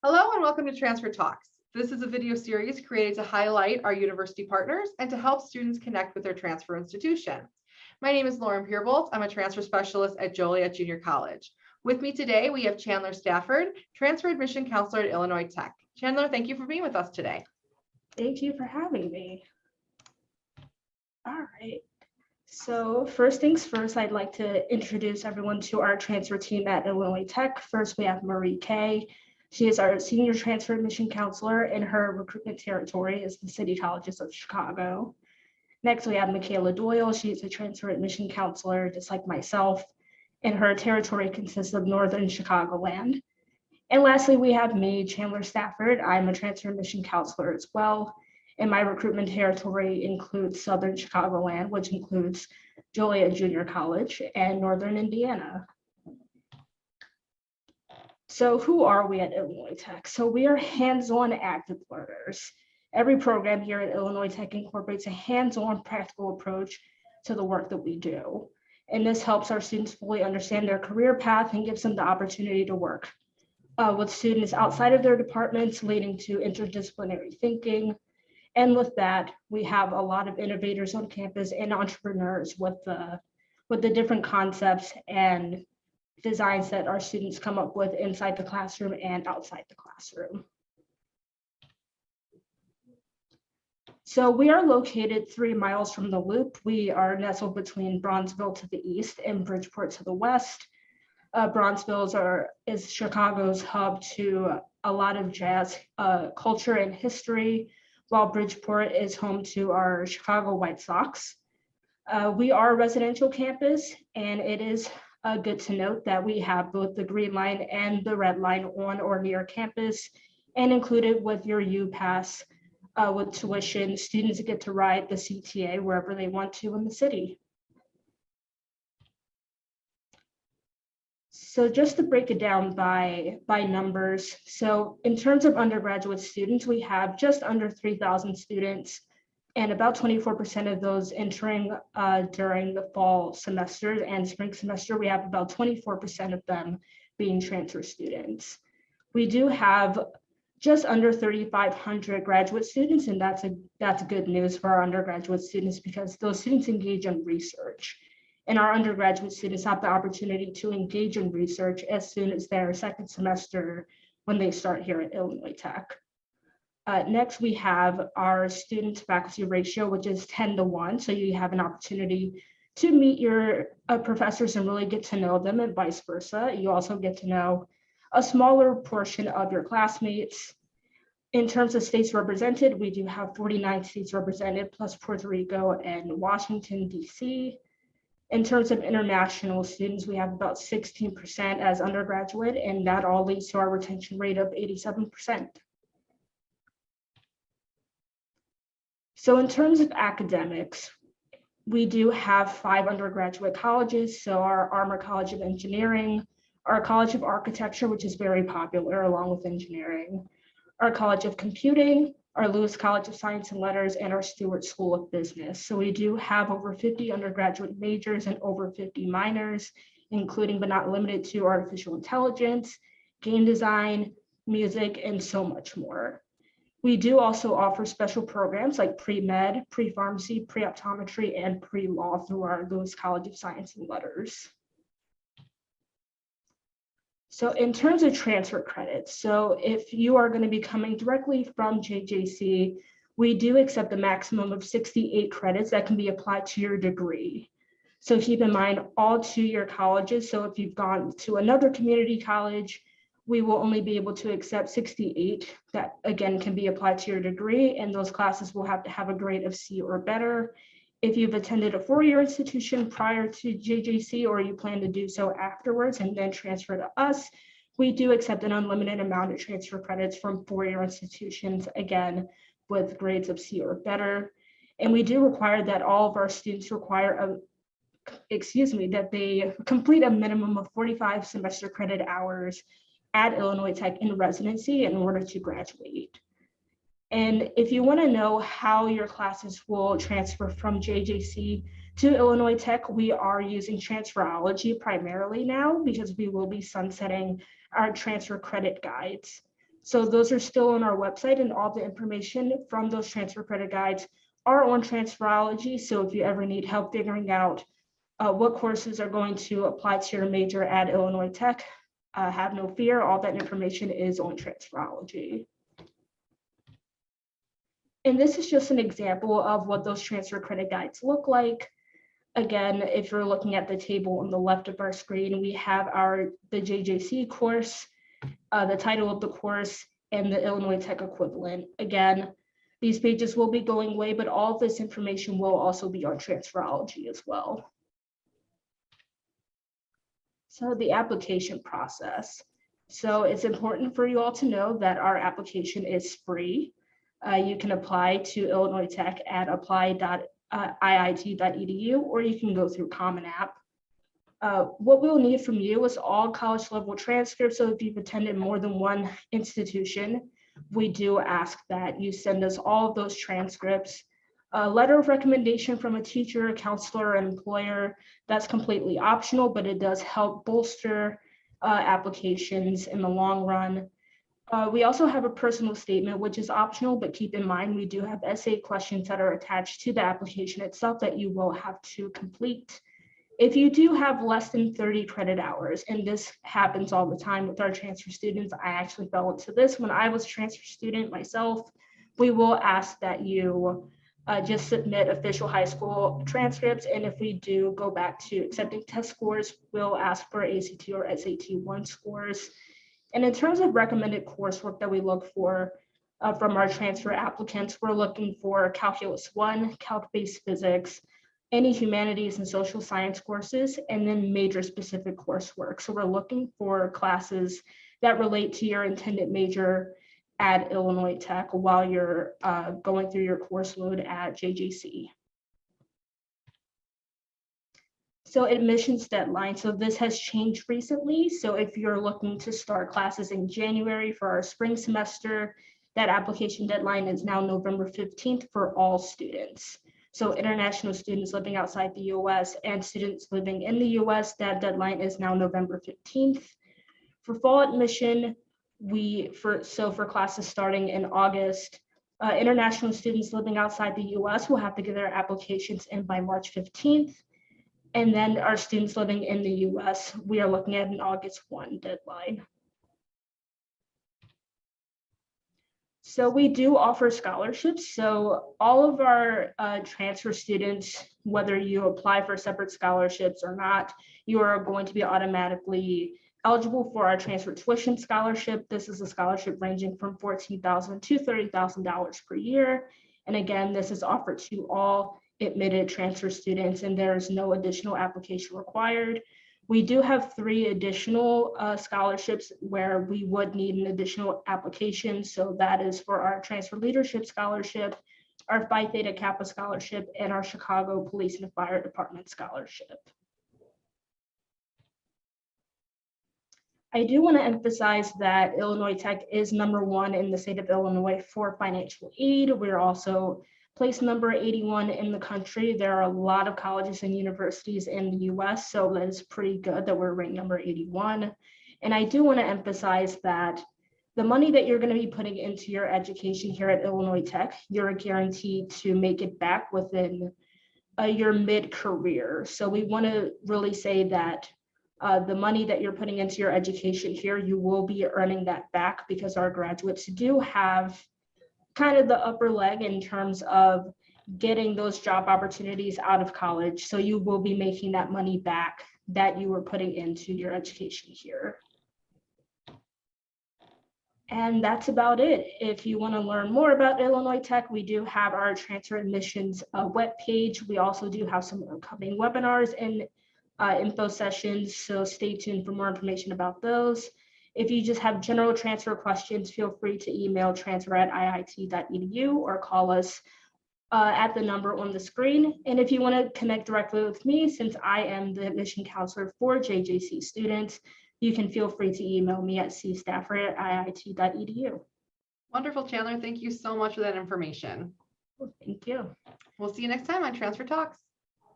Hello and welcome to Transfer Talks. This is a video series created to highlight our university partners and to help students connect with their transfer institution. My name is Lauren Peerbolt. I'm a transfer specialist at Joliet Junior College. With me today, we have Chandler Stafford, transfer admission counselor at Illinois Tech. Chandler, thank you for being with us today. Thank you for having me. All right. So first things first, I'd like to introduce everyone to our transfer team at Illinois Tech. First, we have Marie Kay. She is our senior transfer admission counselor, and her recruitment territory is the City Colleges of Chicago. Next, we have Michaela Doyle. She's a transfer admission counselor, just like myself, and her territory consists of Northern Chicagoland. And lastly, we have me, Chandler Stafford. I'm a transfer admission counselor as well. And my recruitment territory includes Southern Chicagoland, which includes Joliet Junior College and Northern Indiana. So who are we at Illinois Tech? So we are hands-on active learners. Every program here at Illinois Tech incorporates a hands-on practical approach to the work that we do. And this helps our students fully understand their career path and gives them the opportunity to work with students outside of their departments, leading to interdisciplinary thinking. And with that, we have a lot of innovators on campus and entrepreneurs with the different concepts and designs that our students come up with inside the classroom and outside the classroom. So we are located 3 miles from the Loop. We are nestled between Bronzeville to the east and Bridgeport to the west. Bronzeville is Chicago's hub to a lot of jazz culture and history, while Bridgeport is home to our Chicago White Sox. We are a residential campus, and it is good to note that we have both the green line and the red line on or near campus, and included with your U-Pass with tuition, students get to ride the CTA wherever they want to in the city. So just to break it down by numbers, so in terms of undergraduate students, we have just under 3,000 students, and about 24% of those entering during the fall semester and spring semester. We have about 24% of them being transfer students. We do have just under 3,500 graduate students, and that's good news for our undergraduate students because those students engage in research. And our undergraduate students have the opportunity to engage in research as soon as their second semester when they start here at Illinois Tech. Next, we have our student-to-faculty ratio, which is 10-1. So you have an opportunity to meet your professors and really get to know them, and vice versa. You also get to know a smaller portion of your classmates. In terms of states represented, we do have 49 states represented, plus Puerto Rico and Washington, D.C. In terms of international students, we have about 16% as undergraduate, and that all leads to our retention rate of 87%. So in terms of academics, we do have 5 undergraduate colleges. So our Armour College of Engineering, our College of Architecture, which is very popular along with engineering, our College of Computing, our Lewis College of Science and Letters, and our Stewart School of Business. So we do have over 50 undergraduate majors and over 50 minors, including but not limited to artificial intelligence, game design, music, and so much more. We do also offer special programs like pre-med, pre-pharmacy, pre-optometry, and pre-law through our Lewis College of Science and Letters. So in terms of transfer credits, so if you are going to be coming directly from JJC, we do accept a maximum of 68 credits that can be applied to your degree. So keep in mind all 2-year colleges. So if you've gone to another community college, we will only be able to accept 68 that again can be applied to your degree, and those classes will have to have a grade of C or better. If you've attended a 4-year institution prior to JJC, or you plan to do so afterwards and then transfer to us, we do accept an unlimited amount of transfer credits from 4-year institutions, again, with grades of C or better. And we do require that all of our students that they complete a minimum of 45 semester credit hours at Illinois Tech in residency in order to graduate. And if you want to know how your classes will transfer from JJC to Illinois Tech, we are using transferology primarily now because we will be sunsetting our transfer credit guides. So those are still on our website, and all the information from those transfer credit guides are on Transferology. So if you ever need help figuring out what courses are going to apply to your major at Illinois Tech, have no fear, all that information is on Transferology. And this is just an example of what those transfer credit guides look like. Again, if you're looking at the table on the left of our screen, we have the JJC course, the title of the course, and the Illinois Tech equivalent. Again, these pages will be going away, but all of this information will also be on Transferology as well. So the application process. So it's important for you all to know that our application is free. You can apply to Illinois Tech at apply.iit.edu, or you can go through Common App. What we'll need from you is all college level transcripts. So if you've attended more than one institution, we do ask that you send us all of those transcripts. A letter of recommendation from a teacher, a counselor, or an employer, that's completely optional, but it does help bolster applications in the long run. We also have a personal statement, which is optional, but keep in mind, we do have essay questions that are attached to the application itself that you will have to complete. If you do have less than 30 credit hours, and this happens all the time with our transfer students, I actually fell into this when I was a transfer student myself, we will ask that you just submit official high school transcripts. And if we do go back to accepting test scores, we'll ask for ACT or SAT-1 scores. And in terms of recommended coursework that we look for from our transfer applicants, we're looking for Calculus 1, Calc-based physics, any humanities and social science courses, and then major specific coursework. So we're looking for classes that relate to your intended major at Illinois Tech while you're going through your course load at JJC. So admissions deadline, so this has changed recently. So if you're looking to start classes in January for our spring semester, that application deadline is now November 15th for all students. So international students living outside the US and students living in the US, that deadline is now November 15th. For fall admission, for classes starting in August, international students living outside the US will have to get their applications in by March 15th. And then our students living in the US, we are looking at an August 1 deadline. So we do offer scholarships. So all of our transfer students, whether you apply for separate scholarships or not, you are going to be automatically eligible for our transfer tuition scholarship. This is a scholarship ranging from $14,000 to $30,000 per year. And again, this is offered to all admitted transfer students, and there is no additional application required. We do have 3 additional scholarships where we would need an additional application. So that is for our transfer leadership scholarship, our Phi Theta Kappa scholarship, and our Chicago Police and Fire Department scholarship. I do want to emphasize that Illinois Tech is #1 in the state of Illinois for financial aid. We're also place number 81 in the country. There are a lot of colleges and universities in the US, so that is pretty good that we're ranked number 81. And I do want to emphasize that the money that you're going to be putting into your education here at Illinois Tech, you're guaranteed to make it back within your mid-career. So we want to really say that the money that you're putting into your education here, you will be earning that back, because our graduates do have kind of the upper leg in terms of getting those job opportunities out of college. So you will be making that money back that you were putting into your education here. And that's about it. If you want to learn more about Illinois Tech, we do have our transfer admissions webpage. We also do have some upcoming webinars and info sessions, so stay tuned for more information about those. If you just have general transfer questions, feel free to email transfer@iit.edu or call us at the number on the screen. And if you want to connect directly with me, since I am the admission counselor for JJC students, you can feel free to email me at cstafford@iit.edu. Wonderful, Chandler. Thank you so much for that information. Well, thank you. We'll see you next time on Transfer Talks.